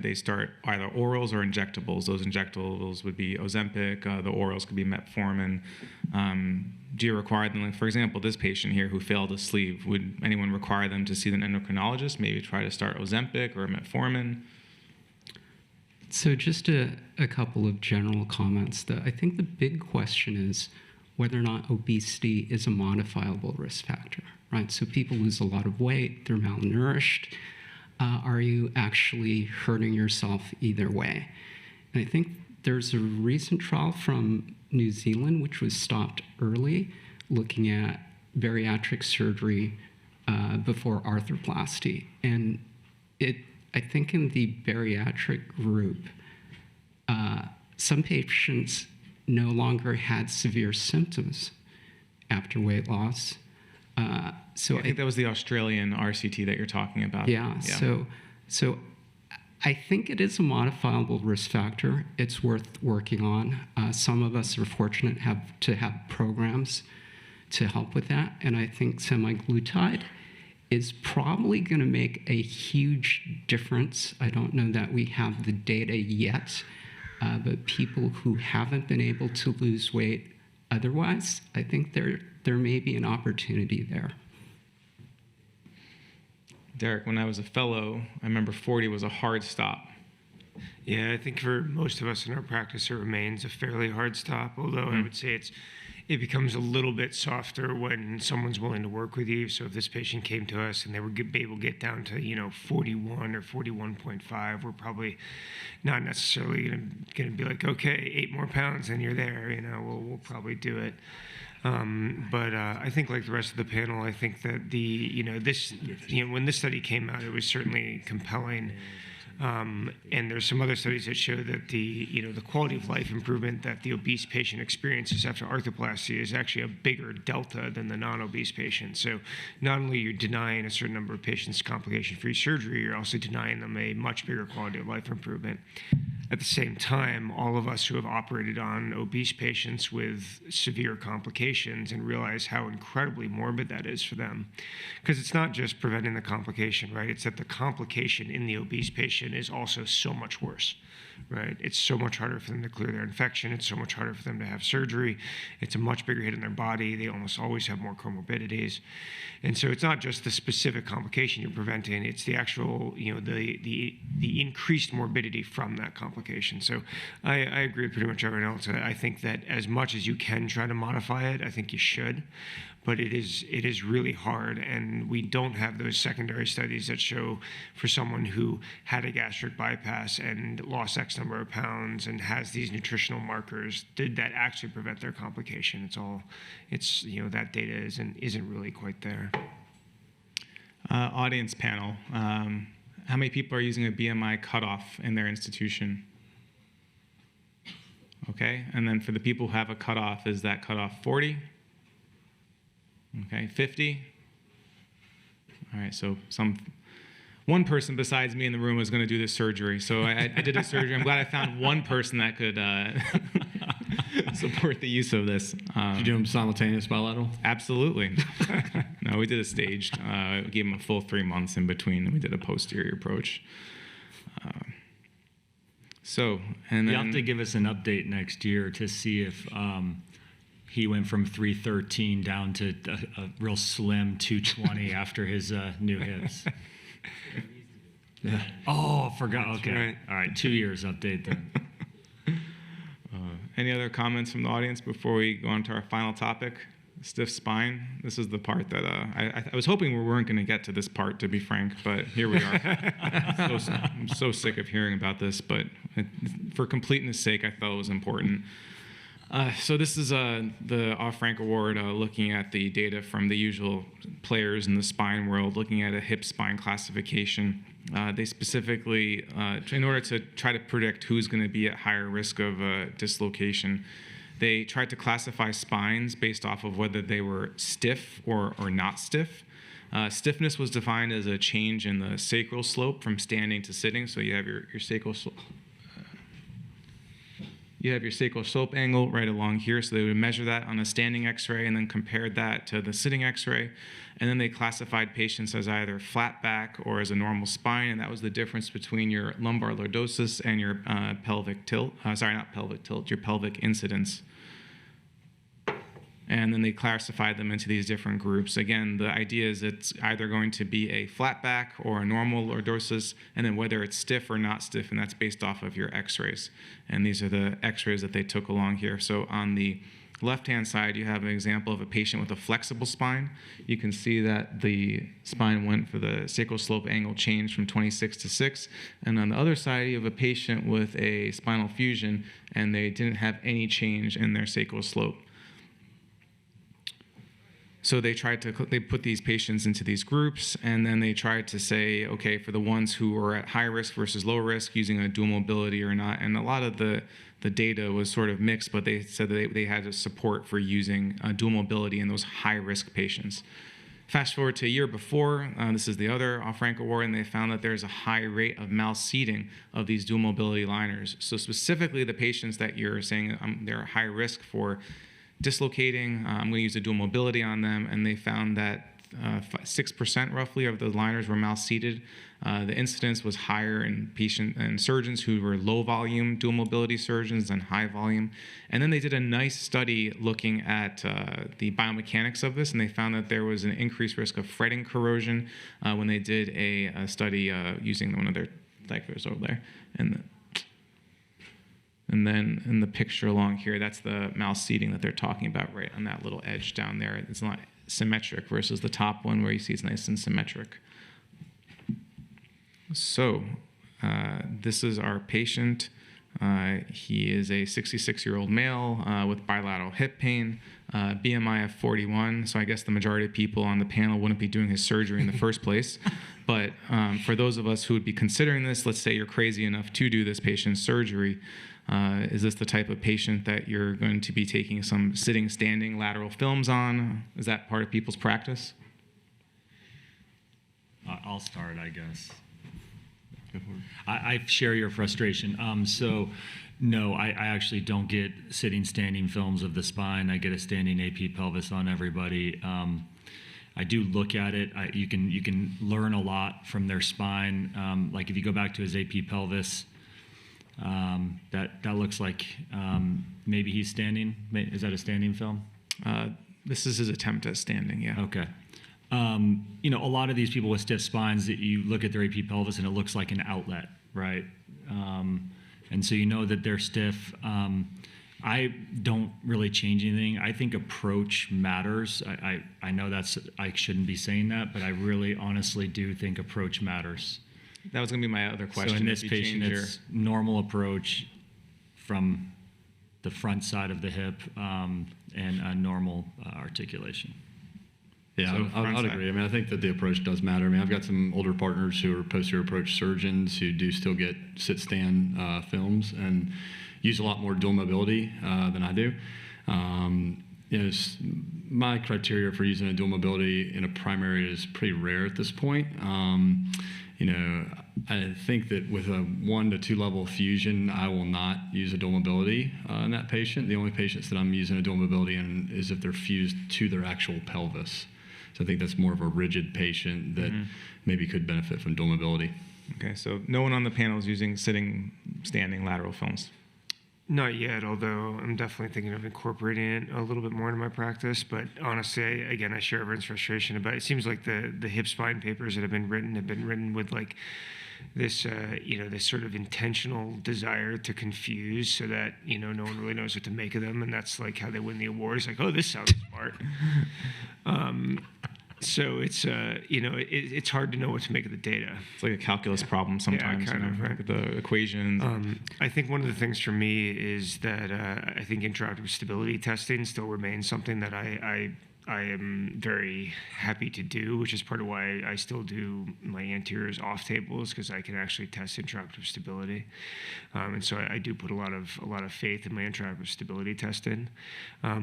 They start either orals or injectables. Those injectables would be Ozempic, the orals could be metformin. Do you require them, like, for example, this patient here who failed a sleeve, would anyone require them to see an endocrinologist, maybe try to start Ozempic or metformin? So just a couple of general comments. I think the big question is whether or not obesity is a modifiable risk factor, right? So people lose a lot of weight, they're malnourished. Are you actually hurting yourself either way? And I think there's a recent trial from New Zealand, which was stopped early, looking at bariatric surgery before arthroplasty. And I think in the bariatric group, some patients no longer had severe symptoms after weight loss. So I think that was the Australian RCT that you're talking about. Yeah. So I think it is a modifiable risk factor. It's worth working on. Some of us are fortunate to have programs to help with that, and I think semaglutide is probably going to make a huge difference. I don't know that we have the data yet, but people who haven't been able to lose weight otherwise, I think there may be an opportunity there. Derek, when I was a fellow, I remember 40 was a hard stop. Yeah, I think for most of us in our practice, it remains a fairly hard stop, although I would say it becomes a little bit softer when someone's willing to work with you. So if this patient came to us and they were be able to get down to 41 or 41.5, we're probably not necessarily going to be like, okay, 8 more pounds and you're there. We'll probably do it. But I think, like the rest of the panel, I think that when this study came out, it was certainly compelling. And there's some other studies that show that the quality of life improvement that the obese patient experiences after arthroplasty is actually a bigger delta than the non-obese patient. So not only you're denying a certain number of patients complication-free surgery, you're also denying them a much bigger quality of life improvement. At the same time, all of us who have operated on obese patients with severe complications and realize how incredibly morbid that is for them. Because it's not just preventing the complication, right? It's that the complication in the obese patient is also so much worse, right? It's so much harder for them to clear their infection. It's so much harder for them to have surgery. It's a much bigger hit in their body. They almost always have more comorbidities. And so it's not just the specific complication you're preventing, it's the actual, the increased morbidity from that complication. So I agree with pretty much everyone else. I think that as much as you can try to modify it, I think you should. But it is really hard, and we don't have those secondary studies that show for someone who had a gastric bypass and lost X number of pounds and has these nutritional markers, did that actually prevent their complication? That data isn't really quite there. Audience panel. How many people are using a BMI cutoff in their institution? Okay, and then for the people who have a cutoff, is that cutoff 40? Okay, 50? All right, so one person besides me in the room was going to do this surgery. So I did a surgery. I'm glad I found one person that could support the use of this. Did you do them simultaneous bilateral? Absolutely. No, we did a staged. We gave him a full 3 months in between, and we did a posterior approach. And then You have to give us an update next year to see if he went from 313 down to a real slim 220 after his new hips. Yeah. Oh, forgot. Okay. Right. All right. 2 years update then. Any other comments from the audience before we go on to our final topic? Stiff spine. This is the part that I was hoping we weren't going to get to this part, to be frank, but here we are. I'm so sick of hearing about this, but for completeness' sake, I thought it was important. So this is the Frank Award looking at the data from the usual players in the spine world, looking at a hip spine classification. They specifically, in order to try to predict who's going to be at higher risk of dislocation, they tried to classify spines based off of whether they were stiff or not stiff. Stiffness was defined as a change in the sacral slope from standing to sitting. So you have your sacral slope. You have your sacral slope angle right along here, so they would measure that on a standing x-ray and then compared that to the sitting x-ray. And then they classified patients as either flat back or as a normal spine, and that was the difference between your lumbar lordosis and your pelvic tilt. Your pelvic incidence. And then they classified them into these different groups. Again, the idea is it's either going to be a flat back or a normal lordosis, and then whether it's stiff or not stiff, and that's based off of your x-rays. And these are the x-rays that they took along here. So on the left-hand side, you have an example of a patient with a flexible spine. You can see that the spine went for the sacral slope angle change from 26 to 6. And on the other side, you have a patient with a spinal fusion, and they didn't have any change in their sacral slope. So they put these patients into these groups, and then they tried to say, okay, for the ones who were at high risk versus low risk, using a dual mobility or not. And a lot of the data was sort of mixed, but they said that they had support for using dual mobility in those high risk patients. Fast forward to a year before, this is the other Frank Award, and they found that there's a high rate of malseating of these dual mobility liners. So specifically the patients that you're saying they're high risk for dislocating, I'm going to use a dual mobility on them, and they found that 6% roughly of the liners were malseated. The incidence was higher in patient and surgeons who were low volume dual mobility surgeons than high volume. And then they did a nice study looking at the biomechanics of this, and they found that there was an increased risk of fretting corrosion when they did a study using one of their diapers over there. And And then in the picture along here, that's the malseating that they're talking about right on that little edge down there. It's not symmetric versus the top one where you see it's nice and symmetric. So this is our patient. He is a 66-year-old male with bilateral hip pain, BMI of 41. So I guess the majority of people on the panel wouldn't be doing his surgery in the first place. But for those of us who would be considering this, let's say you're crazy enough to do this patient's surgery, is this the type of patient that you're going to be taking some sitting, standing lateral films on? Is that part of people's practice? I'll start, I guess. I share your frustration. So, no, I actually don't get sitting, standing films of the spine. I get a standing AP pelvis on everybody. I do look at it. You can learn a lot from their spine. Like if you go back to his AP pelvis, that looks like maybe he's standing. Is that a standing film? This is his attempt at standing, yeah. Okay. A lot of these people with stiff spines, that you look at their AP pelvis and it looks like an outlet, right? And so you know that they're stiff. I don't really change anything. I think approach matters. I know I shouldn't be saying that, but I really honestly do think approach matters. That was going to be my other question. So in this patient, it's normal approach from the front side of the hip and a normal articulation. Yeah, So I would agree. I mean, I think that the approach does matter. I mean, I've got some older partners who are posterior approach surgeons who do still get sit-stand films and use a lot more dual mobility than I do. My criteria for using a dual mobility in a primary is pretty rare at this point. I think that with a 1 to 2 level fusion, I will not use a dual mobility in that patient. The only patients that I'm using a dual mobility in is if they're fused to their actual pelvis. So I think that's more of a rigid patient that maybe could benefit from dual mobility. Okay, so no one on the panel is using sitting, standing lateral films. Not yet, although I'm definitely thinking of incorporating it a little bit more into my practice. But honestly, again, I share everyone's frustration about it. It seems like the hip spine papers that have been written with like this, this sort of intentional desire to confuse so that, no one really knows what to make of them. And that's like how they win the awards. Like, oh, this sounds smart. So it's, it's hard to know what to make of the data. It's like a calculus problem sometimes. Yeah, kind of, right. Like the equations. I think one of the things for me is that I think intraoperative stability testing still remains something that I am very happy to do, which is part of why I still do my anteriors off tables, because I can actually test intraoperative stability, and so I do put a lot of faith in my intraoperative stability testing.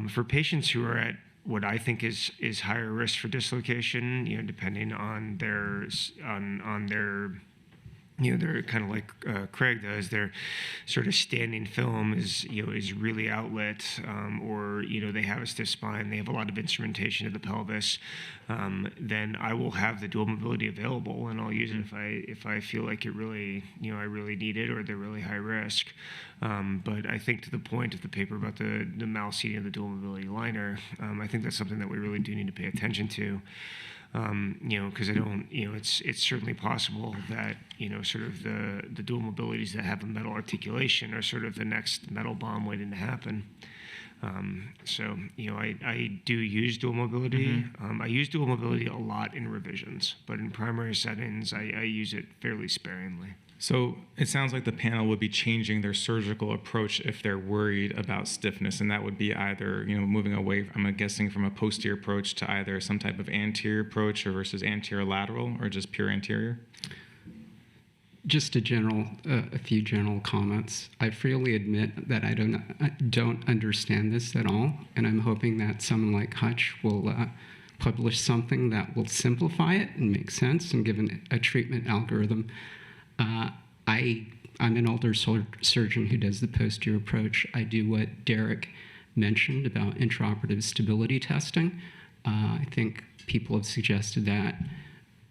For patients who are at what I think is higher risk for dislocation, depending on their they're kind of like Craig does. Their sort of standing film is really outlet, or they have a stiff spine. They have a lot of instrumentation of the pelvis. Then I will have the dual mobility available, and I'll use it if I feel like it really I really need it, or they're really high risk. But I think to the point of the paper about the malseating of the dual mobility liner, I think that's something that we really do need to pay attention to. Because I don't, it's certainly possible that, sort of the dual mobilities that have a metal articulation are sort of the next metal bomb waiting to happen. So, I do use dual mobility. I use dual mobility a lot in revisions, but in primary settings, I use it fairly sparingly. So it sounds like the panel would be changing their surgical approach if they're worried about stiffness, and that would be either, moving away, I'm guessing, from a posterior approach to either some type of anterior approach or versus anterior lateral, or just pure anterior? Just a few general comments. I freely admit that I don't understand this at all, and I'm hoping that someone like Hutch will publish something that will simplify it and make sense and give a treatment algorithm. I'm an older surgeon who does the posterior approach. I do what Derek mentioned about intraoperative stability testing. I think people have suggested that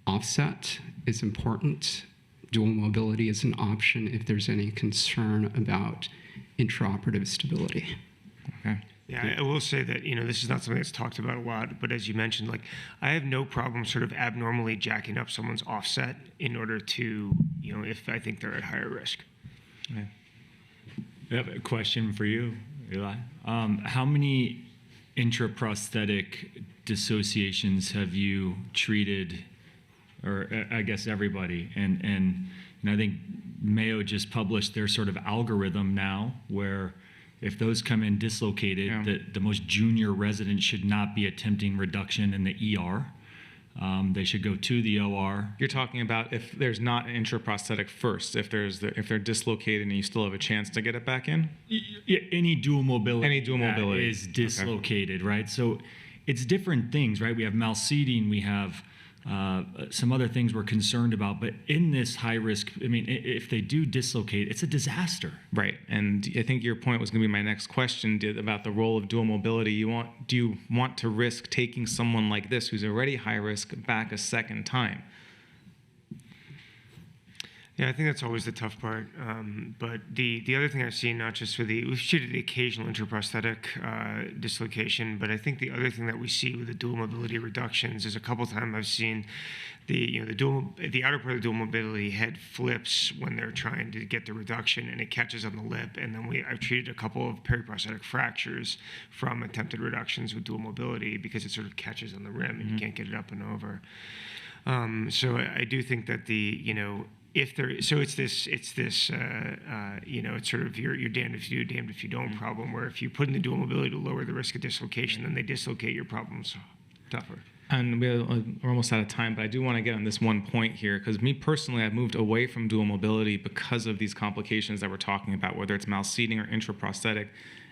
offset is important. Dual mobility is an option if there's any concern about intraoperative stability. Okay. Yeah, I will say that, this is not something that's talked about a lot, but as you mentioned, like, I have no problem sort of abnormally jacking up someone's offset in order to, if I think they're at higher risk. Okay. I have a question for you, Eli. How many intraprosthetic dissociations have you treated, or I guess everybody? And I think Mayo just published their sort of algorithm now, where if those come in dislocated, the most junior resident should not be attempting reduction in the ER. They should go to the OR. You're talking about if there's not an intraprosthetic first, if they're dislocated and you still have a chance to get it back in? Any dual mobility. Any dual mobility is dislocated, right? So it's different things, right? We have malseating, we have some other things we're concerned about, but in this high risk, I mean, if they do dislocate, it's a disaster. Right, and I think your point was going to be my next question about the role of dual mobility. Do you want to risk taking someone like this, who's already high risk, back a second time? Yeah, I think that's always the tough part. But the other thing I've seen, not just we've treated the occasional intraprosthetic dislocation, but I think the other thing that we see with the dual mobility reductions is a couple times I've seen the outer part of the dual mobility head flips when they're trying to get the reduction, and it catches on the lip. And then I've treated a couple of periprosthetic fractures from attempted reductions with dual mobility because it sort of catches on the rim and you can't get it up and over. So I do think that it's sort of you're damned if you do, damned if you don't problem, where if you put in the dual mobility to lower the risk of dislocation, then they dislocate, your problem's tougher. And we're almost out of time, but I do want to get on this one point here, because me personally, I've moved away from dual mobility because of these complications that we're talking about, whether it's malseating or intraprosthetic.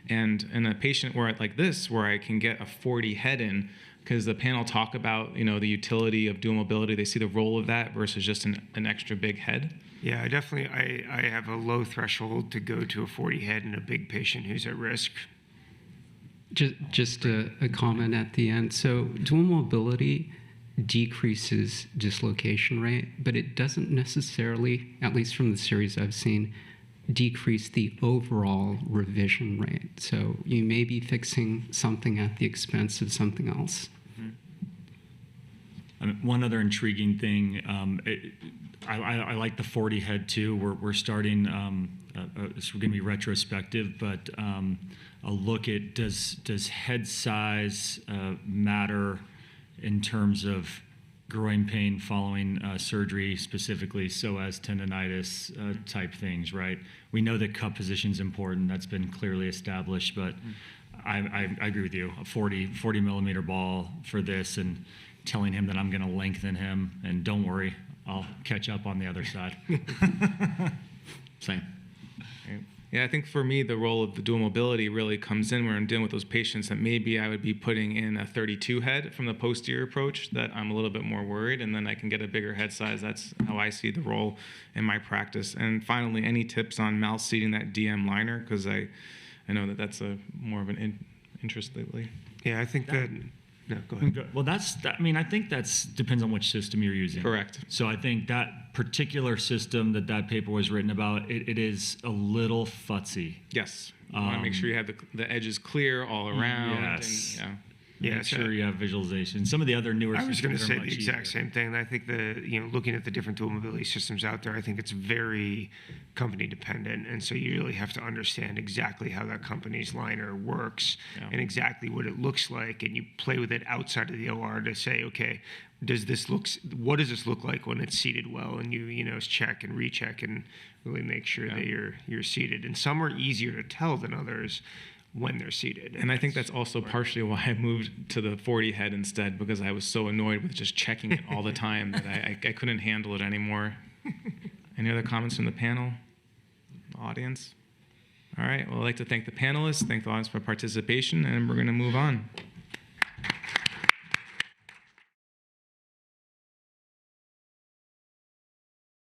And in a patient like this, where I can get a 40 head in, because the panel talk about the utility of dual mobility, they see the role of that versus just an extra big head. Yeah, I have a low threshold to go to a 40 head in a big patient who's at risk. Just a comment at the end. So dual mobility decreases dislocation rate, but it doesn't necessarily, at least from the series I've seen, decrease the overall revision rate. So you may be fixing something at the expense of something else. One other intriguing thing, I like the 40 head too. We're starting, this we're going to be retrospective, but a look at does head size matter in terms of groin pain following surgery, specifically psoas tendonitis type things, right? We know that cup position is important. That's been clearly established, but I agree with you. A 40 millimeter ball for this, and telling him that I'm going to lengthen him, and don't worry, I'll catch up on the other side. Same. Yeah, I think for me, the role of the dual mobility really comes in where I'm dealing with those patients that maybe I would be putting in a 32 head from the posterior approach, that I'm a little bit more worried, and then I can get a bigger head size. That's how I see the role in my practice. And finally, any tips on malseating that DM liner? Because I know that's more of an interest lately. Yeah, I think that. No, go ahead. Well, I think that's depends on which system you're using. Correct. So I think that particular system that paper was written about, it is a little futzy. Yes. You want to make sure you have the edges clear all around. Yes. And, Yeah, Make sure you have visualization. Some of the other newer I was going to systems are say the much exact easier. same thing. I think looking at the different dual mobility systems out there, I think it's very company dependent, and so you really have to understand exactly how that company's liner works and exactly what it looks like, and you play with it outside of the OR to say, okay, what does this look like when it's seated well, and you check and recheck and really make sure that you're seated. And some are easier to tell than others when they're seated. And I think that's also partially why I moved to the 40 head instead, because I was so annoyed with just checking it all the time that I couldn't handle it anymore. Any other comments from the panel, the audience? All right, well, I'd like to thank the panelists, thank the audience for participation, and we're going to move on.